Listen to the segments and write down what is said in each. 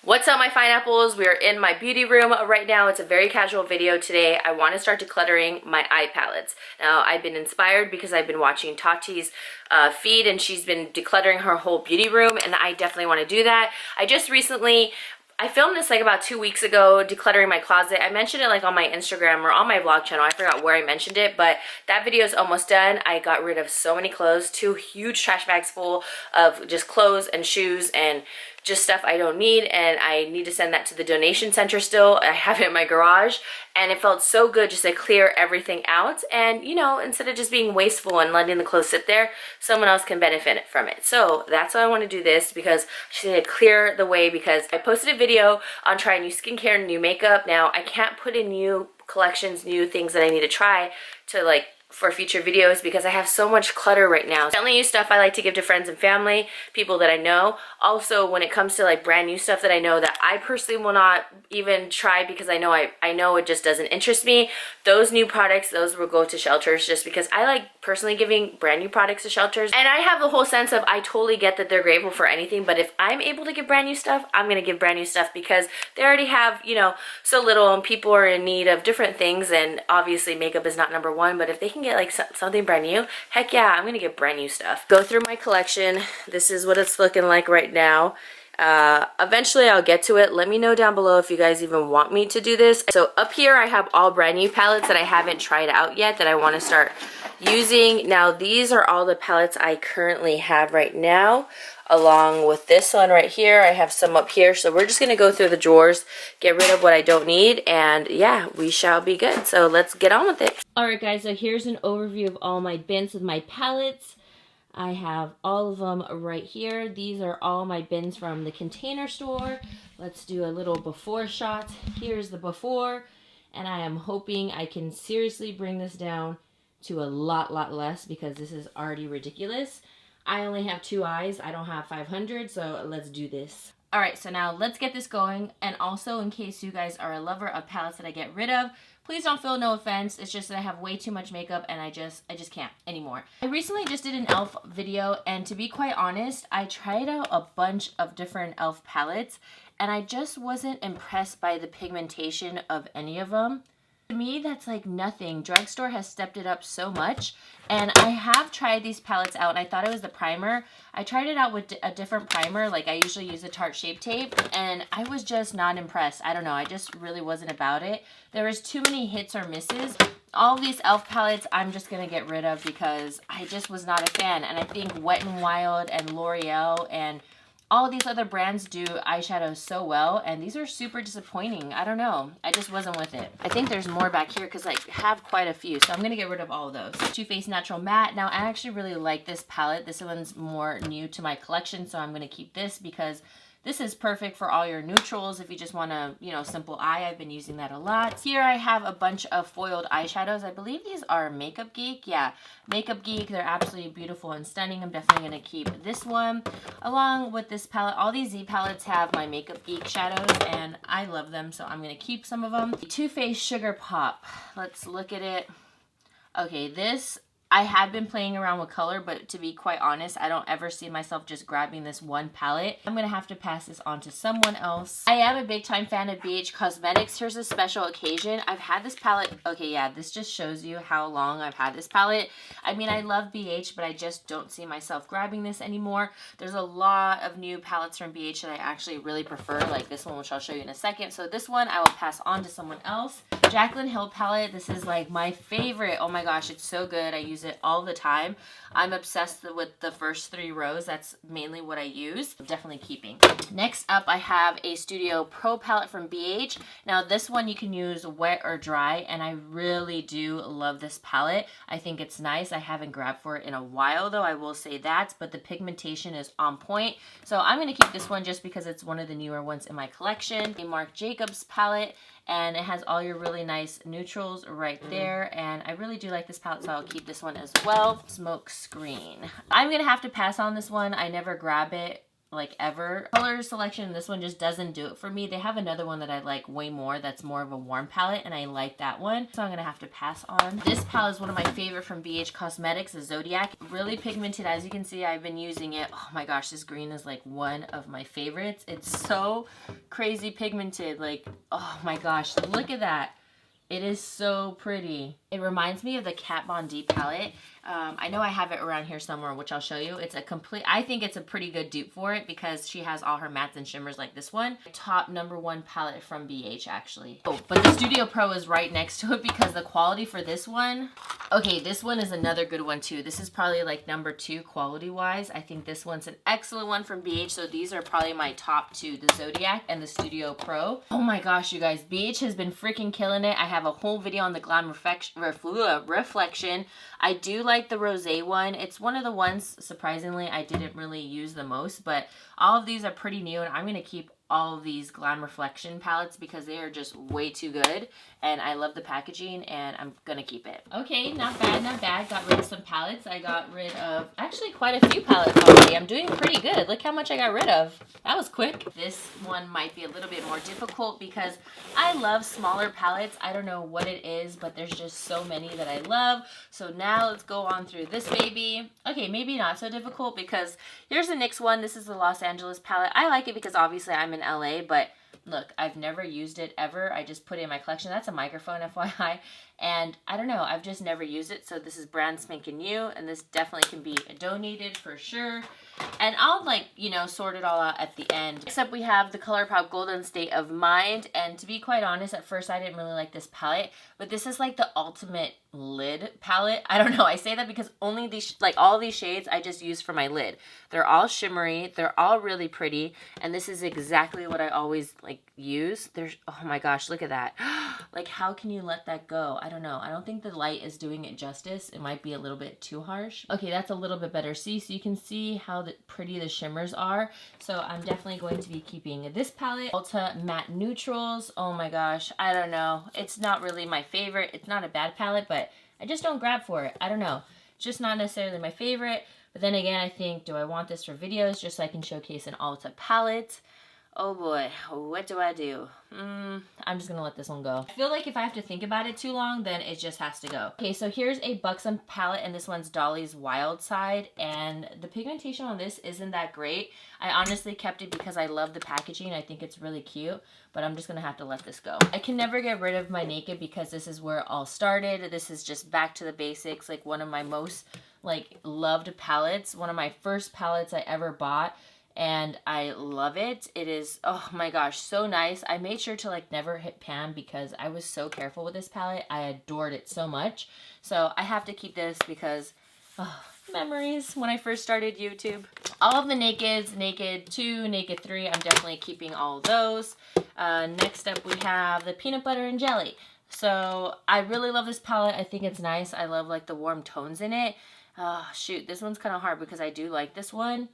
What's up, my fine apples? We are in my beauty room right now. It's a very casual video today. I want to start decluttering my eye palettes. Now, I've been inspired because I've been watching Tati's feed, and she's been decluttering her whole beauty room, and I definitely want to do that. I filmed this like about 2 weeks ago, decluttering my closet. I mentioned it like on my Instagram or on my vlog channel. I forgot where I mentioned it, but that video is almost done. I got rid of so many clothes, 2 huge trash bags full of just clothes and shoes and just stuff I don't need, and I need to send that to the donation center still. I have it in my garage, and it felt so good just to clear everything out, and you know, instead of just being wasteful and letting the clothes sit there, someone else can benefit from it. So that's why I want to do this, because I just need to clear the way, because I posted a video on trying new skincare and new makeup. Now I can't put in new collections, new things that I need to try to like for future videos, because I have so much clutter right now. I only use stuff I like to give to friends and family, people that I know. Also, when it comes to like brand new stuff that I know that I personally will not even try because I know it just doesn't interest me, those new products, those will go to shelters, just because I like personally giving brand new products to shelters. And I have the whole sense of, I totally get that they're grateful for anything, but if I'm able to give brand new stuff, I'm gonna give brand new stuff, because they already have, you know, so little, and people are in need of different things, and obviously makeup is not number one, but if they can get like something brand new, heck yeah, I'm gonna get brand new stuff. Go through my collection. This is what it's looking like right now. Eventually I'll get to it. Let me know down below if you guys even want me to do this. So up here I have all brand new palettes that I haven't tried out yet that I want to start using. Now these are all the palettes I currently have right now, along with this one right here. I have some up here, so we're just gonna go through the drawers, get rid of what I don't need, and yeah, we shall be good. So let's get on with it. Alright guys, so here's an overview of all my bins with my palettes. I have all of them right here. These are all my bins from the Container Store. Let's do a little before shot. Here's the before, and I am hoping I can seriously bring this down to a lot less, because this is already ridiculous. I only have 2 eyes. I don't have 500, so let's do this. All right, so now let's get this going. And also, in case you guys are a lover of palettes that I get rid of, please don't feel no offense. It's just that I have way too much makeup, and I just can't anymore. I recently just did an e.l.f. video, and to be quite honest, I tried out a bunch of different e.l.f. palettes, and I just wasn't impressed by the pigmentation of any of them. To me, that's like nothing. Drugstore has stepped it up so much, and I have tried these palettes out, and I thought it was the primer. I tried it out with a different primer, like I usually use a Tarte Shape Tape, and I was just not impressed. I don't know, I just really wasn't about it. There was too many hits or misses. All of these e.l.f. palettes I'm just gonna get rid of, because I just was not a fan, and I think Wet n Wild and L'Oreal and all of these other brands do eyeshadows so well, and these are super disappointing. I don't know. I just wasn't with it. I think there's more back here because I have quite a few, so I'm going to get rid of all of those. Too Faced Natural Matte. Now, I actually really like this palette. This one's more new to my collection, so I'm going to keep this, because this is perfect for all your neutrals if you just want a, you know, simple eye. I've been using that a lot. Here I have a bunch of foiled eyeshadows. I believe these are Makeup Geek. Yeah, Makeup Geek. They're absolutely beautiful and stunning. I'm definitely going to keep this one along with this palette. All these Z palettes have my Makeup Geek shadows, and I love them, so I'm going to keep some of them. Too Faced Sugar Pop. Let's look at it. Okay, this, I have been playing around with color, but to be quite honest, I don't ever see myself just grabbing this one palette. I'm going to have to pass this on to someone else. I am a big time fan of BH Cosmetics. Here's a special occasion. I've had this palette. Okay, yeah, this just shows you how long I've had this palette. I mean, I love BH, but I just don't see myself grabbing this anymore. There's a lot of new palettes from BH that I actually really prefer, like this one, which I'll show you in a second. So this one I will pass on to someone else. Jaclyn Hill palette. This is like my favorite. Oh my gosh, it's so good. I use it all the time. I'm obsessed with the first 3 rows. That's mainly what I use. I'm definitely keeping. Next up, I have a Studio Pro palette from BH. Now this one you can use wet or dry, and I really do love this palette. I think it's nice. I haven't grabbed for it in a while though, I will say that, but the pigmentation is on point. So I'm going to keep this one just because it's one of the newer ones in my collection. A Marc Jacobs palette, and it has all your really nice neutrals right there, and I really do like this palette, so I'll keep this one as well. Smoke Screen. I'm gonna have to pass on this one. I never grab it like ever. Color selection, this one just doesn't do it for me. They have another one that I like way more that's more of a warm palette, and I like that one, so I'm gonna have to pass on. This palette is one of my favorite from BH Cosmetics, the Zodiac. Really pigmented, as you can see. I've been using it. Oh my gosh, this green is like one of my favorites. It's so crazy pigmented, like, oh my gosh, look at that. It is so pretty. It reminds me of the Kat Von D palette. I know I have it around here somewhere, which I'll show you. It's a complete, I think it's a pretty good dupe for it because she has all her mattes and shimmers like this one. Top #1 palette from BH, actually. Oh, but the Studio Pro is right next to it because the quality for this one, okay, this one is another good one too. This is probably like #2 quality-wise. I think this one's an excellent one from BH, so these are probably my top two, the Zodiac and the Studio Pro. Oh my gosh, you guys, BH has been freaking killing it. I have a whole video on the Glam Reflection. I do like the rosé one. It's one of the ones, surprisingly, I didn't really use the most, but all of these are pretty new, and I'm going to keep all of these Glam Reflection palettes because they are just way too good, and I love the packaging, and I'm gonna keep it. Okay, not bad, not bad. Got rid of some palettes. I got rid of actually quite a few palettes already. I'm doing pretty good. Look how much I got rid of. That was quick. This one might be a little bit more difficult because I love smaller palettes. I don't know what it is, but there's just so many that I love. So now let's go on through this baby. Okay, maybe not so difficult because here's the next one. This is the Los Angeles palette. I like it because obviously I'm in LA, but look, I've never used it ever. I just put it in my collection. That's a microphone, FYI. And I don't know, I've just never used it. So this is brand spanking new, and this definitely can be donated for sure. And I'll, like, you know, sort it all out at the end. Next up, we have the ColourPop Golden State of Mind. And to be quite honest, at first I didn't really like this palette, but this is like the ultimate lid palette. I don't know, I say that because only these, like all these shades I just use for my lid. They're all shimmery, they're all really pretty, and this is exactly what I always like use. There's, oh my gosh, look at that. Like, how can you let that go? I don't know. I don't think the light is doing it justice. It might be a little bit too harsh. Okay, that's a little bit better. See, so you can see how pretty the shimmers are. So I'm definitely going to be keeping this palette. Ulta Matte Neutrals. Oh my gosh, I don't know. It's not really my favorite. It's not a bad palette, but I just don't grab for it. I don't know. It's just not necessarily my favorite. But then again, I think, do I want this for videos just so I can showcase an Ulta palette? Oh boy, what do I do? I'm just gonna let this one go. I feel like if I have to think about it too long, then it just has to go. Okay, so here's a Buxom palette, and this one's Dolly's Wild Side, and the pigmentation on this isn't that great. I honestly kept it because I love the packaging. I think it's really cute, but I'm just gonna have to let this go. I can never get rid of my Naked because this is where it all started. This is just back to the basics, like one of my most like loved palettes, one of my first palettes I ever bought. And I love it. It is, oh my gosh, so nice. I made sure to like never hit pan because I was so careful with this palette. I adored it so much. So I have to keep this because, oh, memories when I first started YouTube. All of the Nakeds, Naked 2, Naked 3, I'm definitely keeping all of those. Next up we have the Peanut Butter and Jelly. So I really love this palette. I think it's nice. I love like the warm tones in it. Shoot, this one's kind of hard because I do like this one.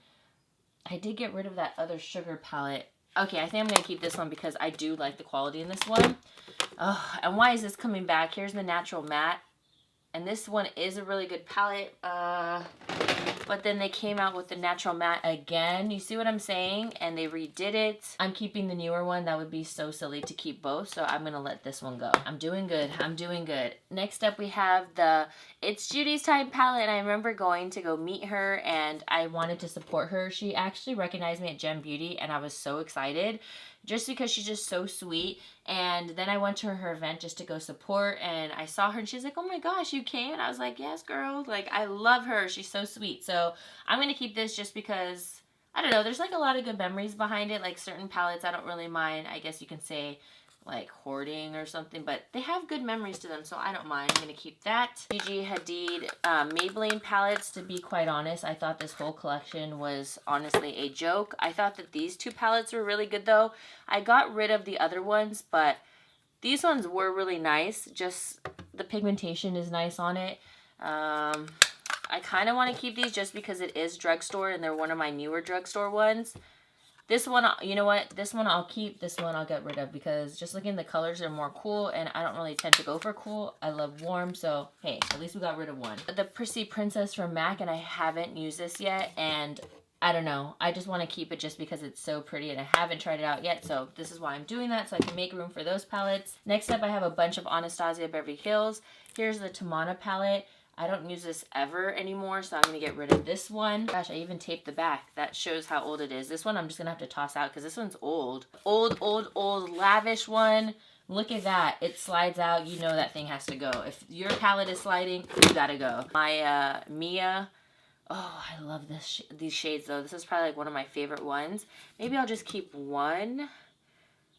I did get rid of that other sugar palette. Okay, I think I'm going to keep this one because I do like the quality in this one. Oh, and why is this coming back? Here's the Natural Matte. And this one is a really good palette. But then they came out with the Natural Matte again. You see what I'm saying? And they redid it. I'm keeping the newer one. That would be so silly to keep both. So I'm going to let this one go. I'm doing good. I'm doing good. Next up we have the It's Judy's Time palette. And I remember going to go meet her and I wanted to support her. She actually recognized me at Gem Beauty and I was so excited. Just because she's just so sweet. And then I went to her event just to go support, and I saw her and she's like, oh my gosh, you came? And I was like, yes, girl. Like, I love her. She's so sweet. So I'm going to keep this just because, I don't know, there's like a lot of good memories behind it. Like certain palettes I don't really mind. I guess you can say like hoarding or something, but they have good memories to them, so I don't mind. I'm going to keep that. Gigi Hadid Maybelline palettes. To be quite honest, I thought this whole collection was honestly a joke. I thought that these two palettes were really good though. I got rid of the other ones, but these ones were really nice. Just the pigmentation is nice on it. I kind of want to keep these just because it is drugstore and they're one of my newer drugstore ones. This one, you know what? This one I'll keep. This one I'll get rid of because just looking at the colors are more cool and I don't really tend to go for cool. I love warm, so hey, at least we got rid of one. The Prissy Princess from MAC, and I haven't used this yet, and I don't know. I just want to keep it just because it's so pretty and I haven't tried it out yet. So this is why I'm doing that, so I can make room for those palettes. Next up, I have a bunch of Anastasia Beverly Hills. Here's the Tamana palette. I don't use this ever anymore, so I'm going to get rid of this one. Gosh, I even taped the back. That shows how old it is. This one I'm just going to have to toss out because this one's old. Old, lavish one. Look at that. It slides out. You know that thing has to go. If your palette is sliding, you got to go. My Mia. Oh, I love these shades, though. This is probably like one of my favorite ones. Maybe I'll just keep one.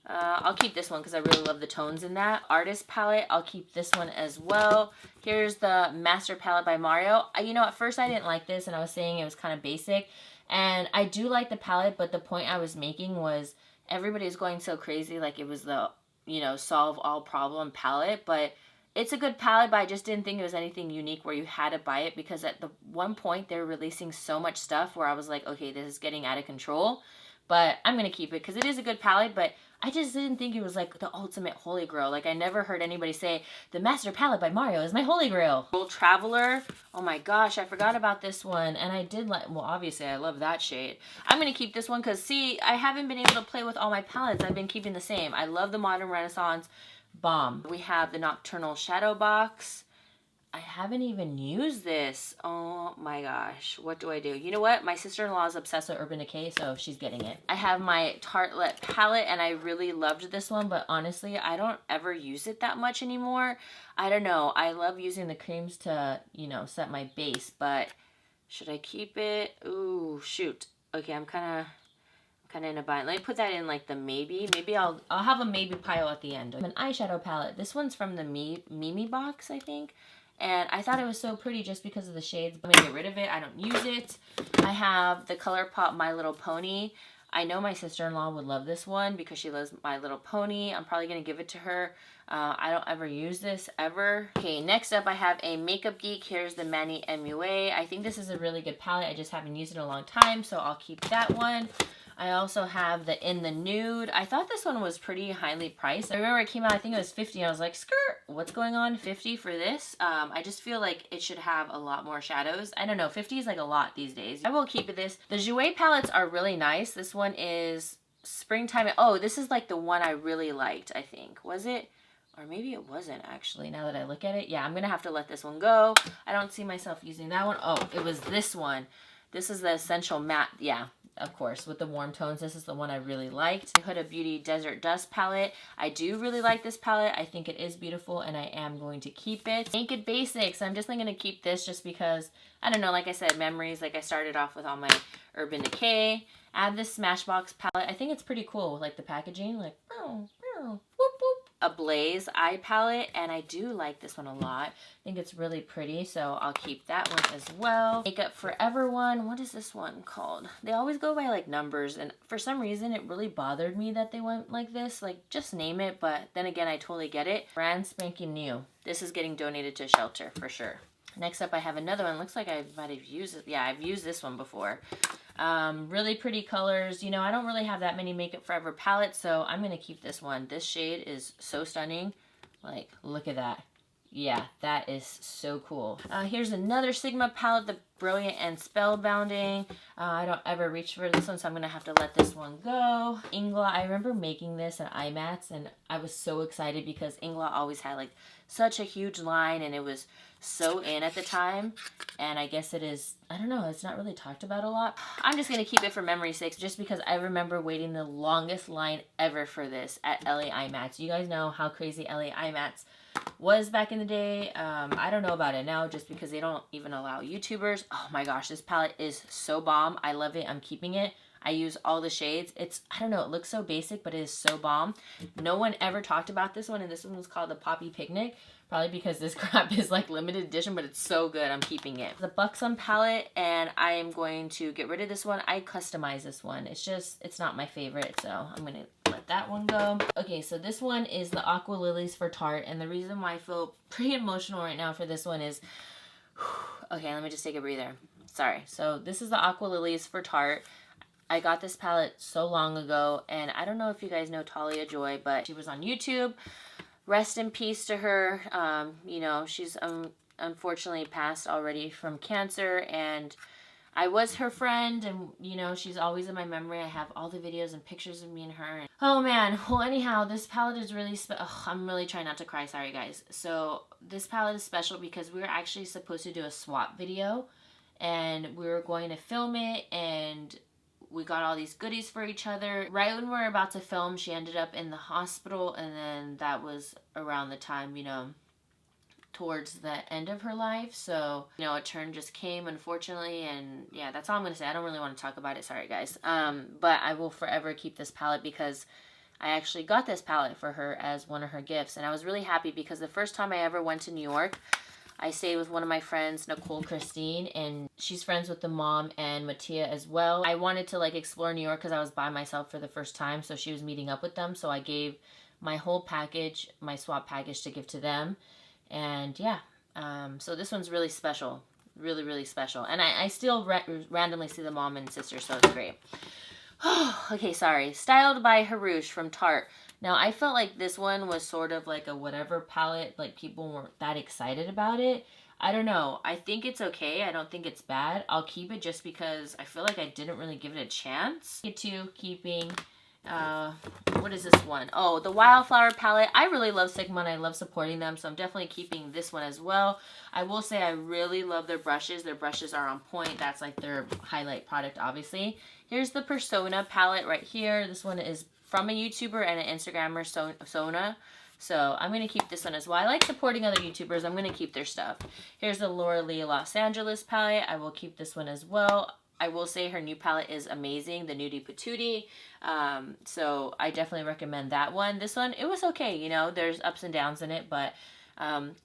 I'll keep this one because I really love the tones in that. Artist palette, I'll keep this one as well. Here's the Master palette by Mario. You know, at first I didn't like this and I was saying it was kind of basic. And I do like the palette, but the point I was making was everybody was going so crazy like it was the, you know, solve all problem palette. But it's a good palette, but I just didn't think it was anything unique where you had to buy it because at the one point they were releasing so much stuff where I was like, okay, this is getting out of control. But I'm going to keep it because it is a good palette, but I just didn't think it was like the ultimate holy grail. Like I never heard anybody say, the Master palette by Mario is my holy grail. World Traveler. Oh my gosh, I forgot about this one. And I did like, well, obviously I love that shade. I'm going to keep this one because see, I haven't been able to play with all my palettes. I've been keeping the same. I love the Modern Renaissance. Bomb. We have the Nocturnal Shadow Box. I haven't even used this. Oh my gosh. What do I do? You know what? My sister-in-law is obsessed with Urban Decay, so she's getting it. I have my Tartelette palette, and I really loved this one, but honestly, I don't ever use it that much anymore. I don't know. I love using the creams to, you know, set my base, but should I keep it? Ooh, shoot. Okay, I'm kind of in a bind. Let me put that in like the maybe. Maybe I'll have a maybe pile at the end. An eyeshadow palette. This one's from the Mimi box, I think. And I thought it was so pretty just because of the shades. I'm going to get rid of it. I don't use it. I have the ColourPop My Little Pony. I know my sister-in-law would love this one because she loves My Little Pony. I'm probably going to give it to her. I don't ever use this, ever. Okay, next up I have a Makeup Geek. Here's the Manny MUA. I think this is a really good palette. I just haven't used it in a long time, so I'll keep that one. I also have the In the Nude. I thought this one was pretty highly priced. I remember it came out, I think it was 50. I was like, skirt, what's going on? 50 for this? I just feel like it should have a lot more shadows. I don't know, 50 is like a lot these days. I will keep this. The Jouer palettes are really nice. This one is Springtime. Oh, this is like the one I really liked, I think. Was it? Or maybe it wasn't actually, now that I look at it. Yeah, I'm going to have to let this one go. I don't see myself using that one. Oh, it was this one. This is the Essential Matte. Yeah, of course, with the warm tones. This is the one I really liked. Huda Beauty Desert Dust palette. I do really like this palette. I think it is beautiful and I am going to keep it. Naked Basics. I'm just going to keep this just because, I don't know, like I said, memories. Like I started off with all my Urban Decay. Add this Smashbox palette. I think it's pretty cool. Like the packaging, like, oh, whoop, whoop. A Blaze eye palette, and I do like this one a lot. I think it's really pretty, so I'll keep that one as well. Makeup Forever one. What is this one called? They always go by like numbers, and for some reason it really bothered me that they went like this. Like, just name it, but then again, I totally get it. Brand spanking new. This is getting donated to a shelter for sure. Next up, I have another one. Looks like I might have used it. Yeah, I've used this one before. Really pretty colors. You know, I don't really have that many Makeup Forever palettes, so I'm going to keep this one. This shade is so stunning. Like, look at that. Yeah, that is so cool. Here's another Sigma palette, the Brilliant and Spellbounding. I don't ever reach for this one, so I'm going to have to let this one go. Ingla, I remember making this at IMATS, and I was so excited because Ingla always had like such a huge line, and it was so in at the time. And I guess it is, I don't know, it's not really talked about a lot. I'm just going to keep it for memory's sake, just because I remember waiting the longest line ever for this at LA IMATS. You guys know how crazy LA IMATS was back in the day. I don't know about it now just because they don't even allow YouTubers. Oh my gosh, this palette is so bomb. I love it. I'm keeping it. I use all the shades. It's, I don't know, it looks so basic, but it is so bomb. No one ever talked about this one, and this one was called the Poppy Picnic. Probably because this crap is like limited edition, but it's so good. I'm keeping it. The Buxom palette, and I am going to get rid of this one. I customize this one. It's just, it's not my favorite, so I'm going to let that one go. Okay, so this one is the Aqua Lilies for Tarte, and the reason why I feel pretty emotional right now for this one is, okay, let me just take a breather. Sorry. So this is the Aqua Lilies for Tarte. I got this palette so long ago, and I don't know if you guys know Talia Joy, but she was on YouTube. Rest in peace to her. You know, she's unfortunately passed already from cancer, and I was her friend, and you know, she's always in my memory. I have all the videos and pictures of me and her. Oh man. Well, anyhow, this palette is really I'm really trying not to cry, sorry guys. So this palette is special because we were actually supposed to do a swap video, and we were going to film it, and we got all these goodies for each other. Right when we were about to film, she ended up in the hospital, and then that was around the time, you know, towards the end of her life. So, you know, a turn just came, unfortunately, and yeah, that's all I'm gonna say. I don't really want to talk about it, sorry guys. But I will forever keep this palette because I actually got this palette for her as one of her gifts, and I was really happy because the first time I ever went to New York, I stayed with one of my friends, Nicole Christine, and she's friends with the mom and Mattia as well. I wanted to like explore New York because I was by myself for the first time, so she was meeting up with them, so I gave my whole package, my swap package, to give to them. And yeah, so this one's really special, really, really special. And I still randomly see the mom and sister, so it's great. Okay, sorry. Styled by Harush from Tarte. Now, I felt like this one was sort of like a whatever palette, like people weren't that excited about it. I don't know. I think it's okay. I don't think it's bad. I'll keep it just because I feel like I didn't really give it a chance. Get to keeping... what is this one? Oh, the Wildflower palette. I really love Sigma and I love supporting them, so I'm definitely keeping this one as well. I will say I really love their brushes. Their brushes are on point. That's like their highlight product, obviously. Here's the Persona palette right here. This one is from a YouTuber and an Instagrammer, Sona. So I'm going to keep this one as well. I like supporting other YouTubers. I'm going to keep their stuff. Here's the Laura Lee Los Angeles palette. I will keep this one as well. I will say her new palette is amazing, the Nudie Patootie. So I definitely recommend that one. This one, it was okay, you know, there's ups and downs in it, but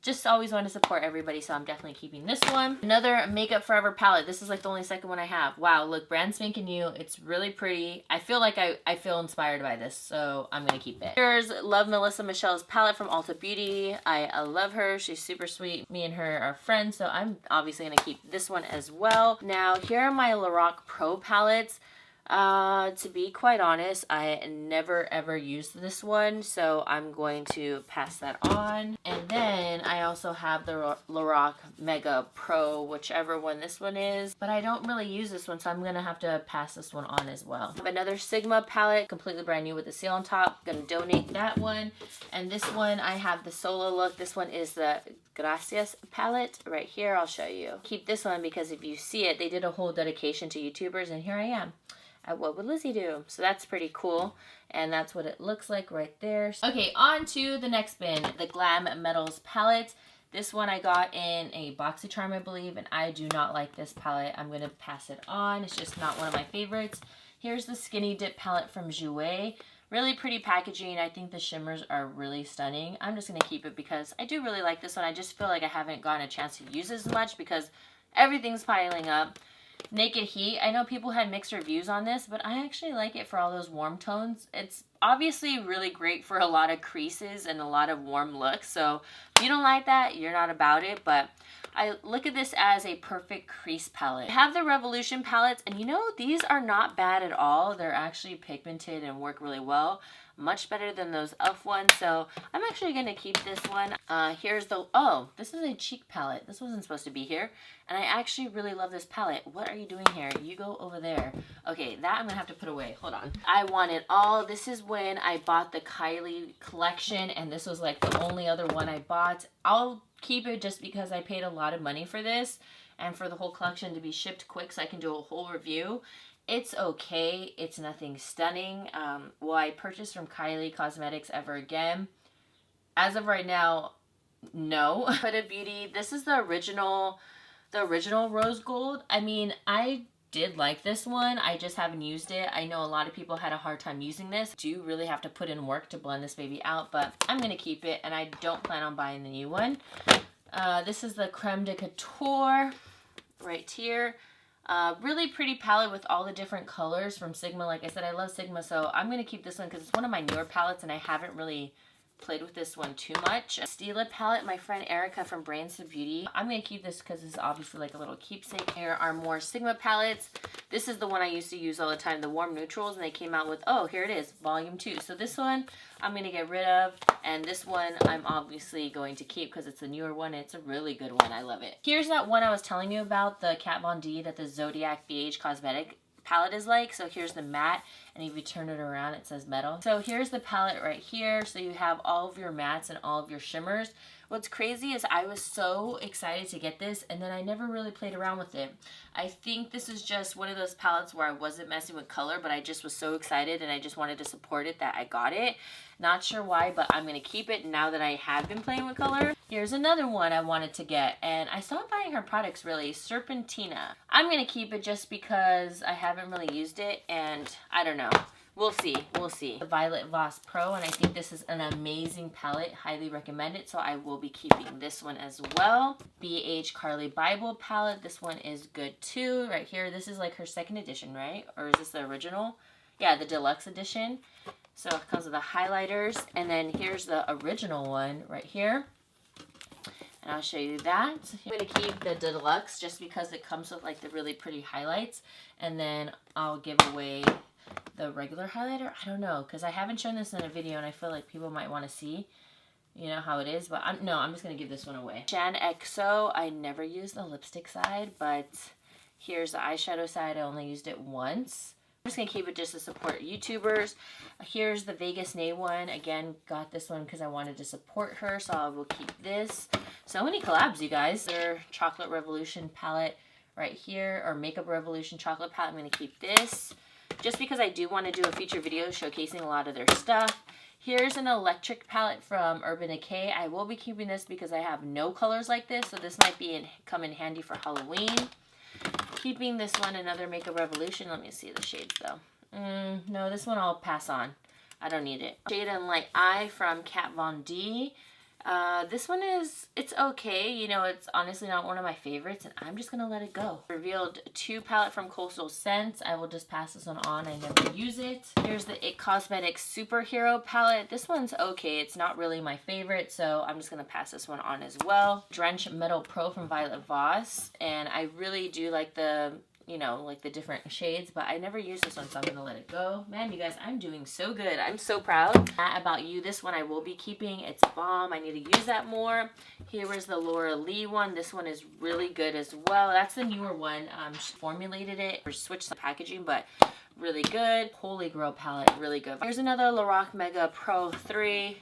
just always want to support everybody, so I'm definitely keeping this one. Another Makeup Forever palette. This is like the only second one I have. Wow, look, brand spanking new. It's really pretty. I feel like I feel inspired by this, so I'm going to keep it. Here's Love Melissa Michelle's palette from Ulta Beauty. I love her. She's super sweet. Me and her are friends, so I'm obviously going to keep this one as well. Now, here are my Lorac Pro palettes. To be quite honest, I never ever used this one, so I'm going to pass that on. And then I also have the Lorac Mega Pro, whichever one this one is, but I don't really use this one, so I'm gonna have to pass this one on as well. I have another Sigma palette, completely brand new with the seal on top. Gonna donate that one. And this one, I have the solo look. This one is the Gracias palette right here. I'll show you. Keep this one because if you see it, they did a whole dedication to YouTubers, and here I am at What Would Lizzy Do? So that's pretty cool, and that's what it looks like right there. Okay, on to the next bin, the Glam Metals palette. This one I got in a BoxyCharm, I believe, and I do not like this palette. I'm going to pass it on. It's just not one of my favorites. Here's the Skinny Dip palette from Jouer. Really pretty packaging. I think the shimmers are really stunning. I'm just going to keep it because I do really like this one. I just feel like I haven't gotten a chance to use as much because everything's piling up. Naked Heat. I know people had mixed reviews on this, but I actually like it for all those warm tones. It's obviously really great for a lot of creases and a lot of warm looks. So if you don't like that, you're not about it. But I look at this as a perfect crease palette. I have the Revolution palettes, and you know, these are not bad at all. They're actually pigmented and work really well. Much better than those e.l.f. ones, so I'm actually going to keep this one. Here's the, oh, this is a cheek palette. This wasn't supposed to be here, and I actually really love this palette. What are you doing here? You go over there. Okay, that I'm going to have to put away. Hold on. I want it all. This is when I bought the Kylie collection, and this was like the only other one I bought. I'll keep it just because I paid a lot of money for this, and for the whole collection to be shipped quick so I can do a whole review. It's okay. It's nothing stunning. Will I purchase from Kylie Cosmetics ever again? As of right now, no. Huda Beauty. This is the original rose gold. I mean, I did like this one. I just haven't used it. I know a lot of people had a hard time using this. Do you really have to put in work to blend this baby out? But I'm going to keep it, and I don't plan on buying the new one. This is the Creme de Couture right here. Really pretty palette with all the different colors from Sigma. Like I said, I love Sigma, so I'm going to keep this one because it's one of my newer palettes and I haven't really played with this one too much. Stila palette, my friend Erica from Brains to Beauty. I'm going to keep this because it's obviously like a little keepsake. Here are more Sigma palettes. This is the one I used to use all the time, the warm neutrals, and they came out with, oh, here it is, volume 2. So this one I'm going to get rid of, and this one I'm obviously going to keep because it's a newer one. It's a really good one. I love it. Here's that one I was telling you about, the Kat Von D that the Zodiac BH Cosmetic palette is like. So here's the matte, and if you turn it around it says metal. So here's the palette right here. So you have all of your mattes and all of your shimmers. What's crazy is I was so excited to get this, and then I never really played around with it. I think this is just one of those palettes where I wasn't messing with color, but I just was so excited and I just wanted to support it that I got it. Not sure why, but I'm going to keep it now that I have been playing with color. Here's another one I wanted to get, and I stopped buying her products really, Serpentina. I'm going to keep it just because I haven't really used it, and I don't know. We'll see. We'll see. The Violet Voss Pro, and I think this is an amazing palette. Highly recommend it, so I will be keeping this one as well. BH Carly Bible palette. This one is good too. Right here, this is like her second edition, right? Or is this the original? Yeah, the deluxe edition. So it comes with the highlighters, and then here's the original one right here. And I'll show you that. I'm going to keep the deluxe just because it comes with like the really pretty highlights, and then I'll give away the regular highlighter. I don't know, because I haven't shown this in a video and I feel like people might want to see, you know, how it is, but I'm just going to give this one away. Jan XO, I never used the lipstick side, but here's the eyeshadow side. I only used it once. I'm just going to keep it just to support YouTubers. Here's the Vegas Nay one. Again, got this one because I wanted to support her, so I will keep this. So many collabs, you guys. Their Chocolate Revolution palette right here, or Makeup Revolution chocolate palette. I'm going to keep this just because I do want to do a future video showcasing a lot of their stuff. Here's an electric palette from Urban Decay. I will be keeping this because I have no colors like this, so this might come in handy for Halloween. Keeping this one, another Makeup Revolution. Let me see the shades though. No, this one I'll pass on. I don't need it. Shade and Light Eye from Kat Von D. This one it's okay. You know, it's honestly not one of my favorites, and I'm just going to let it go. Revealed 2 palette from Coastal Scents. I will just pass this one on. I never use it. Here's the It Cosmetics Superhero palette. This one's okay. It's not really my favorite, so I'm just going to pass this one on as well. Drench Metal Pro from Violet Voss, and I really do like the, you know, like the different shades, but I never use this one, so I'm gonna let it go. Man, you guys, I'm doing so good. I'm so proud. About You, this one I will be keeping. It's bomb. I need to use that more. Here is the Laura Lee one. This one is really good as well. That's the newer one. She formulated it or switched the packaging, but really good. Holy Grail palette, really good. Here's another Lorac Mega Pro 3.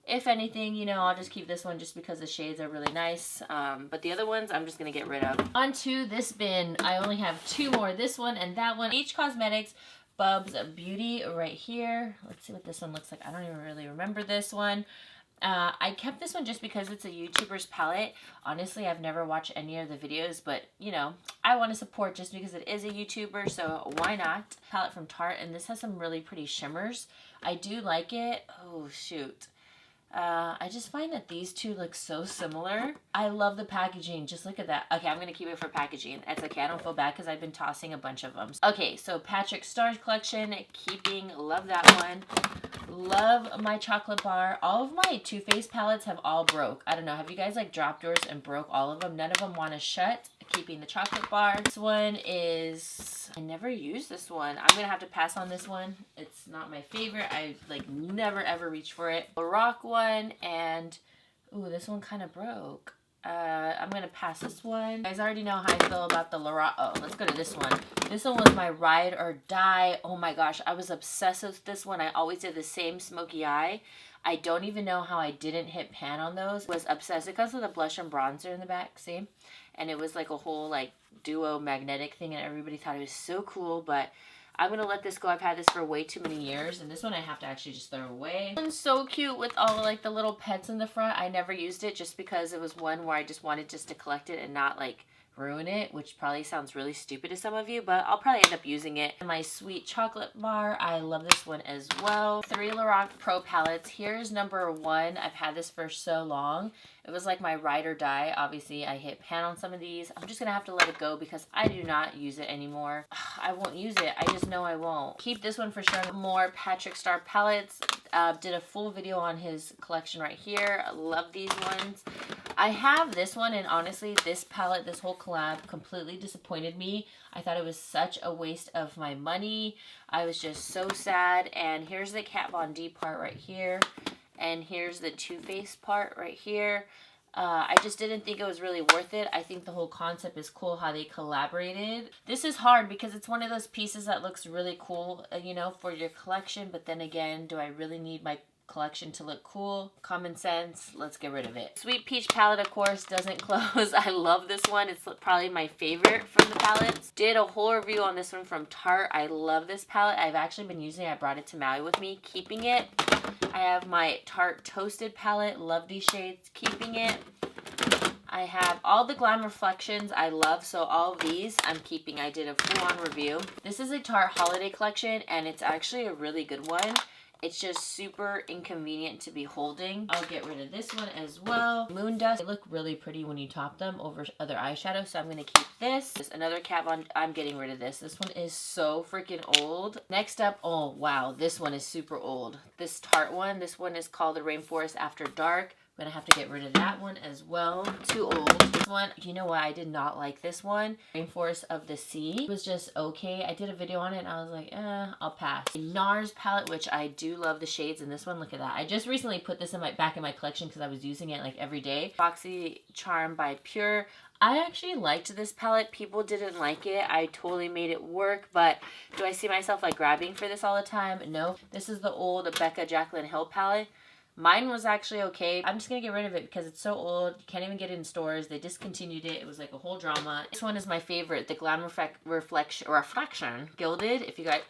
If anything, you know, I'll just keep this one just because the shades are really nice. But the other ones, I'm just going to get rid of. On to this bin. I only have 2 more. This one and that one. H Cosmetics Bubs Beauty right here. Let's see what this one looks like. I don't even really remember this one. I kept this one just because it's a YouTuber's palette. Honestly, I've never watched any of the videos, but, you know, I want to support just because it is a YouTuber, so why not? Palette from Tarte, and this has some really pretty shimmers. I do like it. Oh, shoot. I just find that these two look so similar. I love the packaging. Just look at that. Okay, I'm going to keep it for packaging. It's okay. I don't feel bad because I've been tossing a bunch of them. Okay, so Patrick Starr's collection. Keeping. Love that one. Love my chocolate bar. All of my Too Faced palettes have all broke. I don't know. Have you guys like dropped yours and broke all of them? None of them want to shut. Keeping the chocolate bar. This one is, I never use this one. I'm gonna have to pass on this one. It's not my favorite. I like never ever reach for it. The Rock one, and ooh, this one kind of broke. I'm gonna pass this one. You guys already know how I feel about the Lorac. Oh, let's go to this one. This one was my ride or die. Oh my gosh, I was obsessed with this one. I always did the same smoky eye. I don't even know how I didn't hit pan on those. Was obsessed because of the blush and bronzer in the back, see? And it was like a whole like duo magnetic thing, and everybody thought it was so cool, but I'm going to let this go. I've had this for way too many years, and this one I have to actually just throw away. This one's so cute with all like the little pets in the front. I never used it just because it was one where I just wanted just to collect it and not like ruin it, which probably sounds really stupid to some of you, but I'll probably end up using it. My sweet chocolate bar, I love this one as well. 3 Lorac Pro palettes. Here's number 1. I've had this for so long. It was like my ride or die. Obviously, I hit pan on some of these. I'm just gonna have to let it go because I do not use it anymore. I won't use it. I just know I won't. Keep this one for sure. More Patrick Starr palettes. Did a full video on his collection right here. I love these ones. I have this one, and honestly, this palette, this whole collab completely disappointed me. I thought it was such a waste of my money. I was just so sad. And here's the Kat Von D part right here. And here's the Too Faced part right here. I just didn't think it was really worth it. I think the whole concept is cool, how they collaborated. This is hard because it's one of those pieces that looks really cool, you know, for your collection. But then again, do I really need my collection to look cool? Common sense, let's get rid of it. Sweet Peach palette, of course, doesn't close. I love this one. It's probably my favorite from the palettes. Did a whole review on this one from Tarte. I love this palette. I've actually been using it. I brought it to Maui with me, keeping it. I have my Tarte Toasted palette. Love these shades, keeping it. I have all the Glam Reflections I love, so all of these I'm keeping. I did a full-on review. This is a Tarte holiday collection, and it's actually a really good one. It's just super inconvenient to be holding. I'll get rid of this one as well. Moon Dust. They look really pretty when you top them over other eyeshadows, so I'm going to keep this. There's another Kat Von. I'm getting rid of this. This one is so freaking old. Next up, oh wow, this one is super old. This Tarte one. This one is called the Rainforest After Dark. I'm gonna have to get rid of that one as well. Too old. This one, you know what? I did not like this one. Rainforest of the Sea was just okay. I did a video on it and I was like, I'll pass. NARS palette, which I do love the shades in this one. Look at that. I just recently put this in back in my collection because I was using it like every day. Foxy Charm by Pure. I actually liked this palette. People didn't like it. I totally made it work, but do I see myself like grabbing for this all the time? No. This is the old Becca Jaclyn Hill palette. Mine was actually okay. I'm just going to get rid of it because it's so old. You can't even get it in stores. They discontinued it. It was like a whole drama. This one is my favorite. The Glam Reflection Gilded. If you guys...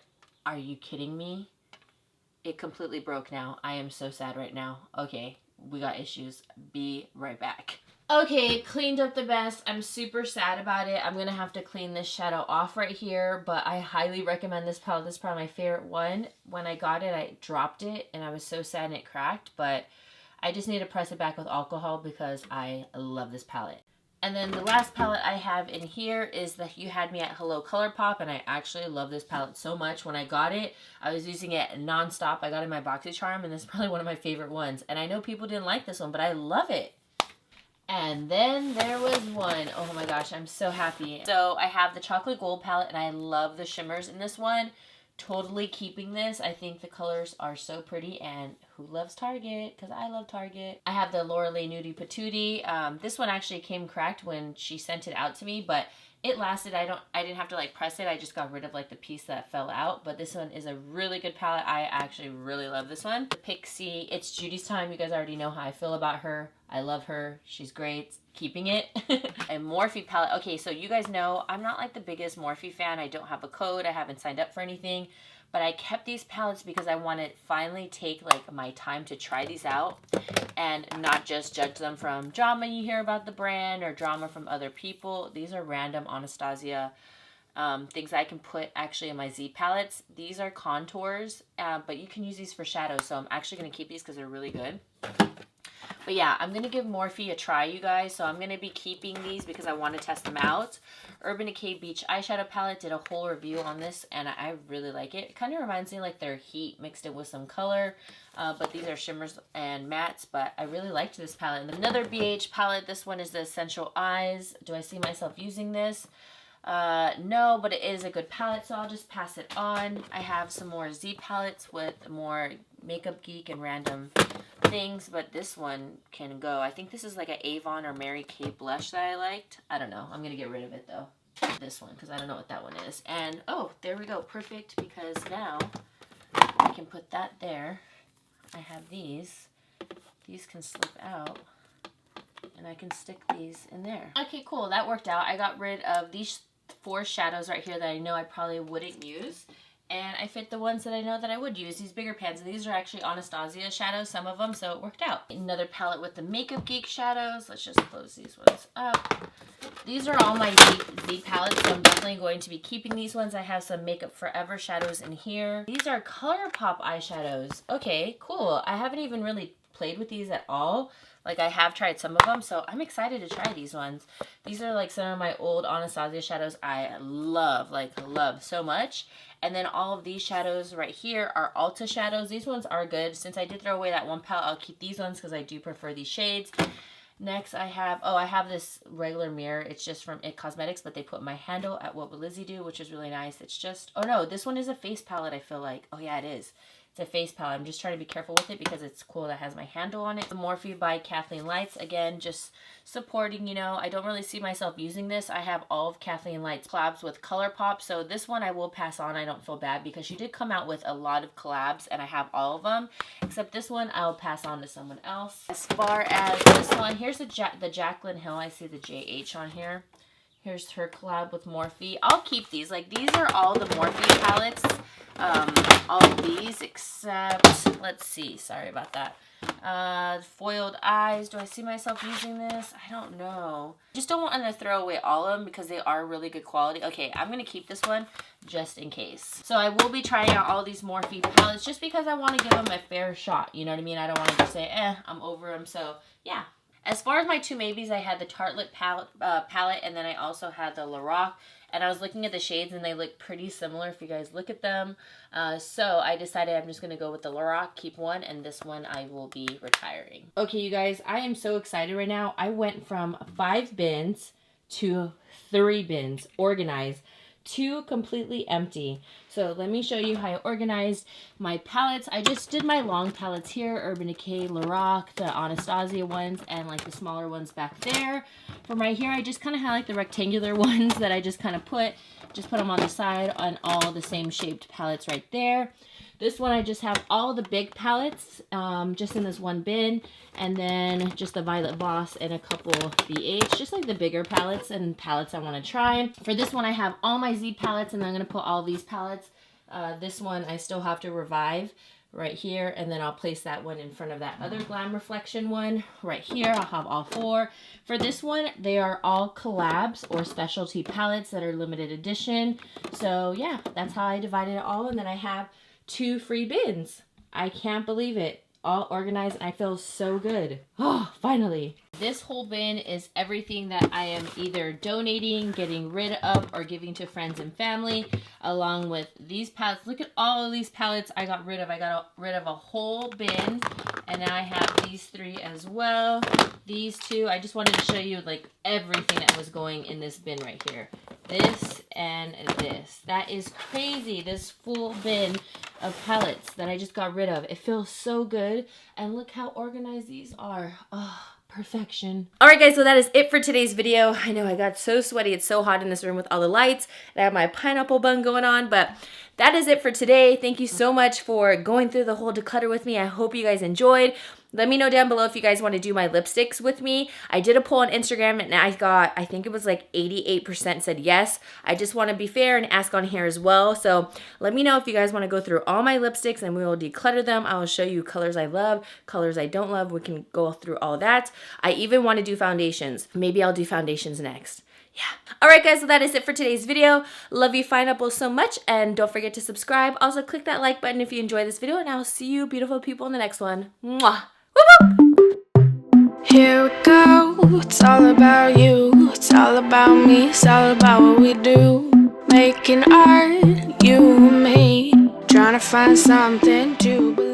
Are you kidding me? It completely broke now. I am so sad right now. Okay, we got issues. Be right back. Okay, cleaned up the best. I'm super sad about it. I'm going to have to clean this shadow off right here, but I highly recommend this palette. This is probably my favorite one. When I got it, I dropped it, and I was so sad and it cracked, but I just need to press it back with alcohol because I love this palette. And then the last palette I have in here is the You Had Me at Hello ColourPop, and I actually love this palette so much. When I got it, I was using it non-stop. I got it in my BoxyCharm, and this is probably one of my favorite ones. And I know people didn't like this one, but I love it. And then there was one. Oh my gosh, I'm so happy. So I have the Chocolate Gold palette, and I love the shimmers in this one. Totally keeping this. I think the colors are so pretty, and who loves Target? Because I love Target. I have the Lorelei Nudie Patootie. This one actually came cracked when she sent it out to me, but it lasted. I didn't have to like press it. I just got rid of like the piece that fell out. But this one is a really good palette. I actually really love this one. The Pixie. It's Judy's Time. You guys already know how I feel about her. I love her. She's great. Keeping it. A Morphe palette. Okay, so you guys know I'm not like the biggest Morphe fan. I don't have a code. I haven't signed up for anything. But I kept these palettes because I want to finally take like my time to try these out and not just judge them from drama you hear about the brand or drama from other people. These are random Anastasia things I can put actually in my Z palettes. These are contours, but you can use these for shadows. So I'm actually going to keep these because they're really good. But yeah, I'm going to give Morphe a try, you guys. So I'm going to be keeping these because I want to test them out. Urban Decay Beach Eyeshadow Palette. Did a whole review on this, and I really like it. It kind of reminds me like their Heat mixed in with some color. But these are shimmers and mattes. But I really liked this palette. And another BH palette. This one is the Essential Eyes. Do I see myself using this? No, but it is a good palette, so I'll just pass it on. I have some more Z palettes with more Makeup Geek and random things, but this one can go. I think this is like an Avon or Mary Kay blush that I liked. I don't know. I'm gonna get rid of it though. This one, because I don't know what that one is. And oh, there we go. Perfect, because now I can put that there. I have these. These can slip out, and I can stick these in there. Okay, cool. That worked out. I got rid of these 4 shadows right here that I know I probably wouldn't use. And I fit the ones that I know that I would use, these bigger pans. And these are actually Anastasia shadows, some of them, so it worked out. Another palette with the Makeup Geek shadows. Let's just close these ones up. These are all my Z palettes, so I'm definitely going to be keeping these ones. I have some Makeup Forever shadows in here. These are ColourPop eyeshadows. Okay, cool. I haven't even really played with these at all. Like, I have tried some of them, so I'm excited to try these ones. These are like some of my old Anastasia shadows I love, like love so much. And then all of these shadows right here are Ulta shadows. These ones are good. Since I did throw away that one palette, I'll keep these ones because I do prefer these shades. Next I have this regular mirror. It's just from It Cosmetics, but they put my handle at WhatWouldLizzyDo, which is really nice. It's just, oh no, this one is a face palette, I feel like. Oh yeah, it is. It's a face palette. I'm just trying to be careful with it because it's cool that has my handle on it. The Morphe by Kathleen Lights. Again, just supporting, you know. I don't really see myself using this. I have all of Kathleen Lights collabs with ColourPop. So this one I will pass on. I don't feel bad because she did come out with a lot of collabs and I have all of them. Except this one I'll pass on to someone else. As far as this one, here's the Jaclyn Hill. I see the JH on here. Here's her collab with Morphe. I'll keep these. Like, these are all the Morphe palettes. All of these except, let's see, sorry about that. Foiled eyes. Do I see myself using this? I don't know. Just don't want to throw away all of them because they are really good quality. Okay, I'm going to keep this one just in case. So I will be trying out all these Morphe palettes just because I want to give them a fair shot. You know what I mean? I don't want to just say, I'm over them. So, yeah. As far as my two maybes, I had the Tartelette palette, and then I also had the Lorac. And I was looking at the shades, and they look pretty similar if you guys look at them. So I decided I'm just going to go with the Lorac, keep one, and this one I will be retiring. Okay, you guys, I am so excited right now. I went from 5 bins to 3 bins, organized. 2 completely empty. So let me show you how I organized my palettes. I just did my long palettes here, Urban Decay, Lorac, the Anastasia ones, and like the smaller ones back there. From right here, I just kind of had like the rectangular ones that I just kind of put them on the side on all the same shaped palettes right there. This one, I just have all the big palettes just in this one bin, and then just the Violet Voss and a couple BH, just like the bigger palettes and palettes I want to try. For this one, I have all my Z palettes, and I'm going to put all these palettes. This one, I still have to revive right here, and then I'll place that one in front of that other Glam Reflection one right here. I'll have all 4. For this one, they are all collabs or specialty palettes that are limited edition. So yeah, that's how I divided it all, and then I have 2 free bins. I can't believe it. All organized, and I feel so good. Oh, finally. This whole bin is everything that I am either donating, getting rid of, or giving to friends and family, along with these palettes. Look at all of these palettes I got rid of. I got rid of a whole bin, and now I have these 3 as well. These 2, I just wanted to show you like everything that was going in this bin right here. This and this. That is crazy. This full bin of palettes that I just got rid of. It feels so good. And look how organized these are. Oh, perfection. Alright guys, so that is it for today's video. I know I got so sweaty. It's so hot in this room with all the lights. And I have my pineapple bun going on, but that is it for today. Thank you so much for going through the whole declutter with me. I hope you guys enjoyed. Let me know down below if you guys want to do my lipsticks with me. I did a poll on Instagram and I got, I think it was like 88% said yes. I just want to be fair and ask on here as well. So let me know if you guys want to go through all my lipsticks and we will declutter them. I will show you colors I love, colors I don't love. We can go through all that. I even want to do foundations. Maybe I'll do foundations next. Yeah. Alright guys, so that is it for today's video. Love you pineapples so much, and don't forget to subscribe. Also click that like button if you enjoyed this video, and I'll see you beautiful people in the next one. Mwah! Woo woo! Here we go. It's all about you. It's all about me. It's all about what we do. Making art, you and me. Trying to find something to believe.